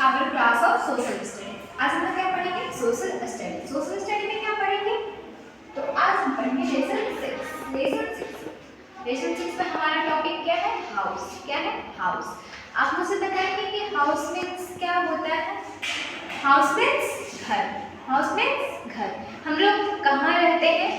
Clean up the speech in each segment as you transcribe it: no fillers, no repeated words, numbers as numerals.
Our class of social study. आज हम क्या पढ़ेंगे? Social study. सोशल स्टडी में क्या पढ़ेंगे? तो आज हम पढ़ेंगे लेसन 6। लेसन 6 में हमारा टॉपिक क्या है? हाउस। क्या है? हाउस। आप मुझे बताएंगे कि हाउस मीन्स क्या होता है? हाउस मीन्स घर। हाउस मीन्स घर। हम लोग कहाँ रहते हैं?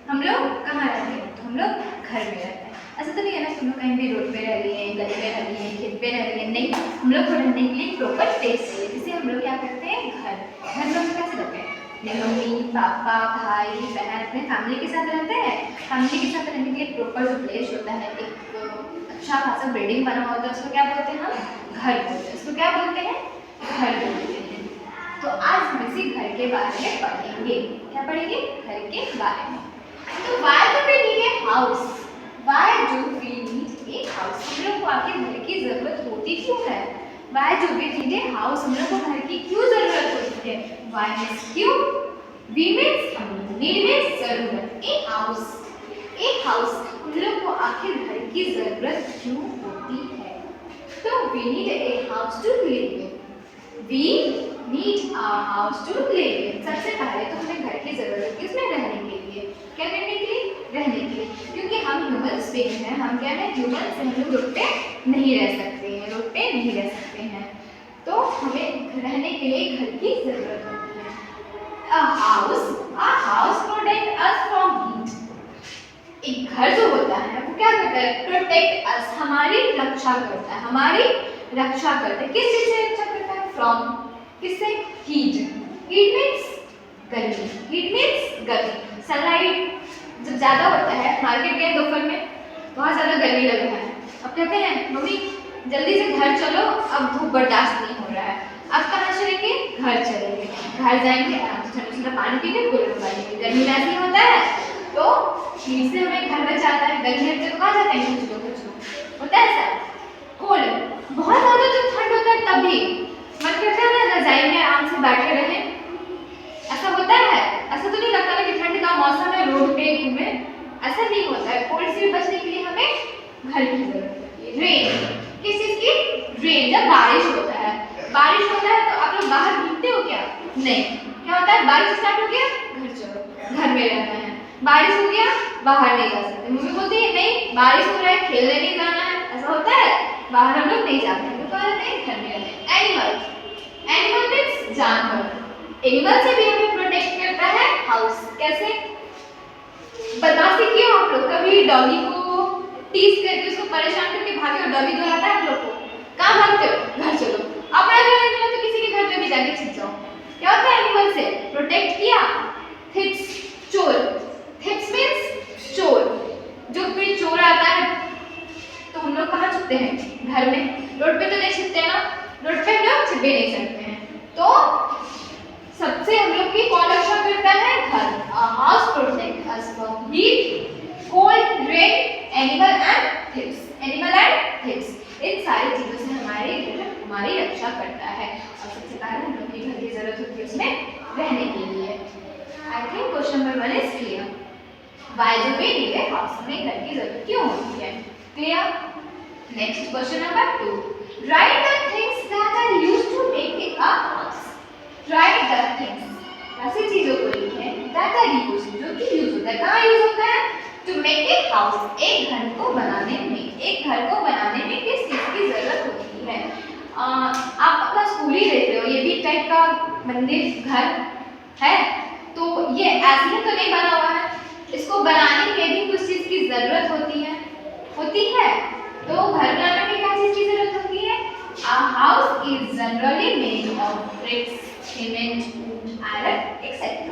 हम लोग कहाँ रहते हैं? तो हम लोग घर में रहते हैं। ऐसा तो नहीं है ना तुम लोग कहीं भी रोड पे रह रही है, गली में रह रही है, खेत पे रह रही है, नहीं। हम लोग को रहने के लिए प्रॉपर प्लेस चाहिए, जिसे हम लोग क्या करते हैं? घर। घर में हम कैसे रहते हैं? मम्मी पापा भाई बहन अपने फैमिली के साथ रहते हैं। फैमिली के साथ रहने के लिए प्रॉपर जो प्लेस होता है, एक अच्छा खासा बिल्डिंग बना होता है, उसको क्या बोलते हैं? हम घर बोलते हैं। उसको क्या बोलते हैं? घर बोलते हैं। तो आज हम इसी घर के बारे में पढ़ेंगे। क्या पढ़ेंगे? घर के बारे में। तो why do we need a house? Why do we need a house? हम लोग को आखिर घर की जरूरत होती क्यों है? Why do we need a house? हम लोग को घर की क्यों जरूरत होती है? Why means क्यों? We means need means जरूरत। A house, a house हम लोग को आखिर घर की जरूरत क्यों होती है? तो we need a house to live in. We need a house to live in. सबसे पहले तो हमें घर की जरूरत है किसमें? रहने के लिए। क्या करने के लिए? रहने के लिए। क्योंकि हम ह्यूमन्स बीइंग हैं, हम क्या है? ह्यूमन्स हैं। हम लोग रोड पे नहीं रह सकते हैं, रोड पे नहीं रह सकते हैं। तो हमें रहने के लिए घर की जरूरत होती है। A house protect us from heat. एक घर जो होता है वो क्या करता है? प्रोटेक्ट अस, हमारी रक्षा करता है। हमारी रक्षा करता है। किस चीज से रक्षा करता है? फ्रॉम, किससे? हीट। हीट मीन्स गर्मी। हीट मीन्स गर्मी। सनलाइट जब ज्यादा होता है, मार्केट गए दोपहर में, बहुत ज्यादा गर्मी लग रहा है, अब कहते हैं मम्मी जल्दी से घर चलो, अब धूप बर्दाश्त नहीं हो रहा है। अब कहाँ चलेंगे? घर चलेंगे। घर जाएंगे, आराम से ठंडा ठंडा पानी पीके कूलर में बैठेंगे। गर्मी में ऐसे ही होता है, तो हीट से हमें घर बचाता है। गर्मी लगते तो कहाँ जाते हैं? कुछ लोग होता है ऐसा। कोल्ड, बहुत ज्यादा जब ठंड होता है तब भी मन करता है ना रजाई में आराम से बैठे रहे। ऐसा होता है? ऐसा तो नहीं लगता ना कि ठंड का मौसम है रोड पे घूमे? ऐसा नहीं होता है। कोल्ड से बचने के लिए हमें घर की जरूरत होती है। रेन, किस चीज की? रेन। जब बारिश होता है, बारिश होता है तो आप लोग बाहर घूमते हो क्या? नहीं। क्या होता है? बारिश स्टार्ट हो गया, घर चलो, घर में रहना है। बारिश हो गया, बाहर नहीं जा सकते। मम्मी बोलती है नहीं बारिश हो रहा है, खेलने नहीं जाना है। ऐसा होता है? बाहर हम लोग नहीं जाते हैं, तो कहाँ रहते हैं? घर में रहते हैं। एनिमल, एनिमल मीन्स जानवर। एनिमल से भी हमें प्रोटेक्ट करता है हाउस। कैसे? बता सीखिए आप लोग। कभी डॉगी को टीज करके उसको परेशान करके भागे और डॉगी दौड़ाता है आप लोग को? कहाँ भागते हो? घर चलो। अपना घर नहीं मिला तो किसी के घर पे भी जाके छिप जाओ। क्या होता है? एनिमल से प्रोटेक्ट किया। थिप्स, चोर। थिप्स मीन्स चोर। जो कोई चोर आता है तो हम लोग कहाँ छुपते हैं? घर में। रोड पे तो नहीं छिपते ना, रोड पे हम लोग छिप भी नहीं सकते हैं। तो सबसे हम लोग की कौन रक्षा करता है? घर। A house protect us from heat, cold, rain, animal and thieves. Animal and thieves. इन सारी चीजों से हमारी रक्षा करता है। और सबसे पहले हम लोग की घर की जरूरत होती है उसमें रहने के लिए। I think question number 1 is clear. Why do we need a house? हमें घर की जरूरत क्यों होती है? Clear? Next question number 2. Write the things that are used to make a house. Write the things. ऐसी चीजों को लिखें that are used, जो कि यूज होता है। कहाँ यूज होता है? To make a house. एक घर को बनाने में, एक घर को बनाने में किस चीज की जरूरत होती है? आप अपना स्कूल ही देख रहे हो, ये भी एक टाइप का मंदिर घर है। तो ये ऐसे ही तो नहीं बना हुआ है, इसको बनाने में भी कुछ चीज की जरूरत होती है। होती है? तो घर बनाने में क्या चीज की जरूरत होती है? A house is generally made of bricks, cement, wood, iron, etc.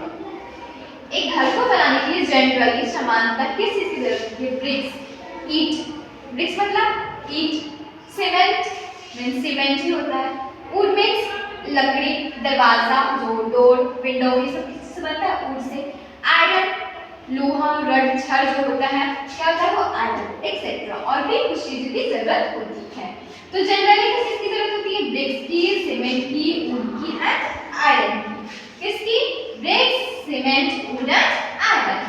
एक घर को बनाने के लिए जनरली सामान्यतः किस चीज की जरूरत होती है? ब्रिक्स, ईट। ब्रिक्स मतलब ईट। सीमेंट मीन्स सीमेंट ही होता है। वुड मीन्स लकड़ी, दरवाजा, जो डोर, विंडो, ये सब किस से बनता है? Would say. आयरन, लोहा, रड, छड़ जो होता है, क्या होता है? वो आयरन, एक्सेट्रा। और भी कुछ चीजों की जरूरत होती है। तो जनरली किस चीज की जरूरत होती है? ब्रिक्स की, सीमेंट की, वुड की एंड आयरन की। किसकी? Bricks, cement, wood and iron.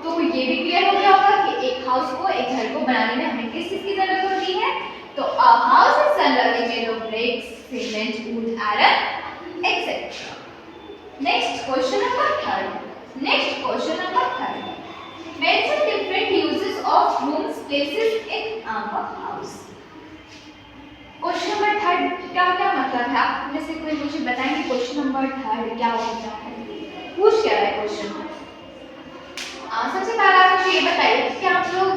तो ये भी क्लियर हो गया होगा कि एक हाउस को, एक घर को बनाने में हमें किस चीज की जरूरत होती है? तो a house is generally made of bricks, cement, wood, iron, etc. Next question number third. Mention different uses of rooms, places in our house. Question number third क्या मतलब है? आप में से कोई मुझे बताएंगे क्वेश्चन नंबर थर्ड क्या होता है? पूछ क्या रहा है क्वेश्चन? सबसे पहले आप मुझे ये बताइए कि आप लोग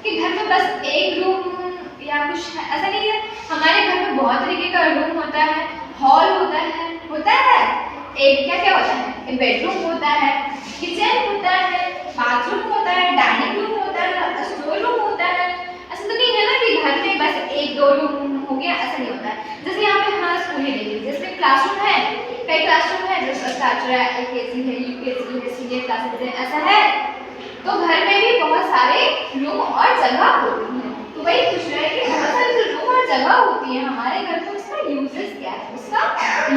के घर में बस एक रूम या कुछ ऐसा नहीं है? हमारे घर में बहुत तरीके का रूम होता है, हॉल होता है एक क्या क्या होता है? एक बेडरूम होता है, किचन होता है, बाथरूम होता है, डाइनिंग रूम होता है, स्टोर रूम होता है। ऐसा तो नहीं है ना कि घर में बस एक दो रूम हो गया, ऐसा नहीं होता है। जैसे यहाँ पे हमारा स्कूल ही देखिए, जिसमें क्लासरूम है, कई क्लासरूम है जैसे स्टार्टर है, एलकेजी है, यूकेजी है, सीनियर क्लासेस है, ऐसा है। तो घर में भी बहुत सारे रूम और जगह होती है। तो वही पूछ रहा है कि बहुत सारे जो रूम और जगह होती है हमारे घर में, उसका यूजेस क्या है, उसका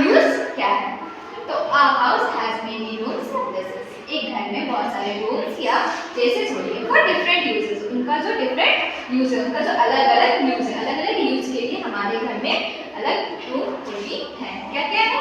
यूज क्या है? तो a house has many rooms and places. एक घर में बहुत सारे रूम्स या प्लेसेस होते हैं फॉर डिफरेंट यूजेस। उनका जो डिफरेंट यूज है, उनका जो अलग अलग यूज है, अलग अलग यूज के लिए हमारे घर में अलग रूम होती है। क्या क्या है?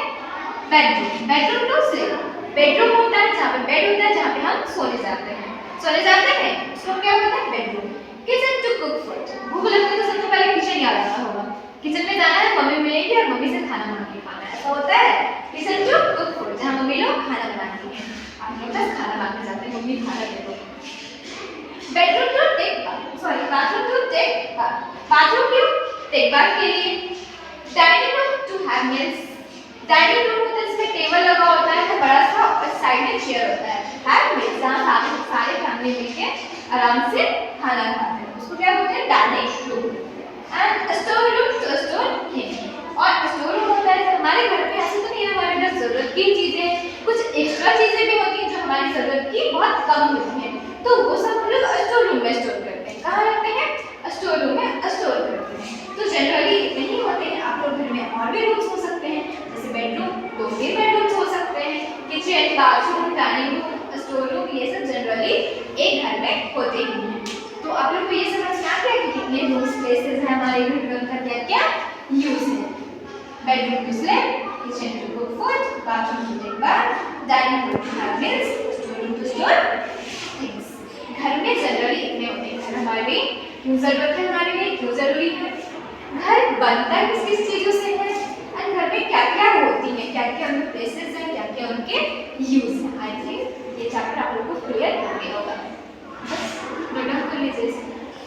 Bedroom to sleep. बेडरूम होता है जहाँ पे बेड होता है, जहाँ पे हम सोने जाते हैं उसको क्या होता है? Bedroom. Kitchen to cook food. भूख लगती है तो सबसे पहले किचन याद आता होगा। किचन में जाना है, मम्मी मिलेगी और मम्मी से खाना मांग के खाना है, ऐसा होता है। किचन टू कुक फूड, जहाँ मम्मी लोग खाना बनाती हैं, आप लोग बस खाना मांगने जाते हैं, मम्मी खाना दे दो। बाथरूम टू टेक बाथ के लिए। Dining room to have meals. Dining room होता है जिसमें टेबल लगा होता है, बड़ा सा, और साइड में चेयर होता है, हैव मील्स, जहाँ सारे फैमिली मिलके आराम से खाना खाते हैं, उसको क्या बोलते हैं? Dining room. And store room to store things. और स्टोर रूम होता है हमारे घर में, ऐसे तो नहीं है हमारे पास जरूरत की चीजें, कुछ एक्स्ट्रा चीजें भी होती हैं जो हमारी जरूरत की बहुत कम होती हैं, तो वो सब हम लोग स्टोर रूम में स्टोर करते हैं। कहाँ रखते हैं? स्टोर रूम में स्टोर करते हैं। तो जनरली नहीं होते हैं, आप लोग घर में और भी रूम्स हो सकते हैं, जैसे बेडरूम, तो भी बेडरूम्स हो सकते हैं, kitchen, bathroom, dining room, store room, ये सब जनरली एक घर में होते ही हैं। तो आप लोग को ये समझ में आ गया कि कितने रूम्स, प्लेसेस हैं हमारे घर में, उनका क्या क्या यूज है? Bedroom to sleep, kitchen to cook food, bathroom to take bath, dining room to have meals, store room to store things. घर में जनरली इतने होते हैं। घर हमारे लिए क्यों जरूरत है, हमारे लिए क्यों जरूरी है? घर बनता किस किस चीजों से है, और घर में क्या क्या होती है, क्या क्या उनके प्लेसेस हैं, क्या क्या उनके यूज हैं। आई थिंक ये चैप्टर आप लोगों को क्लियर हो गया होगा। बस नोट डाउन कर लीजिए।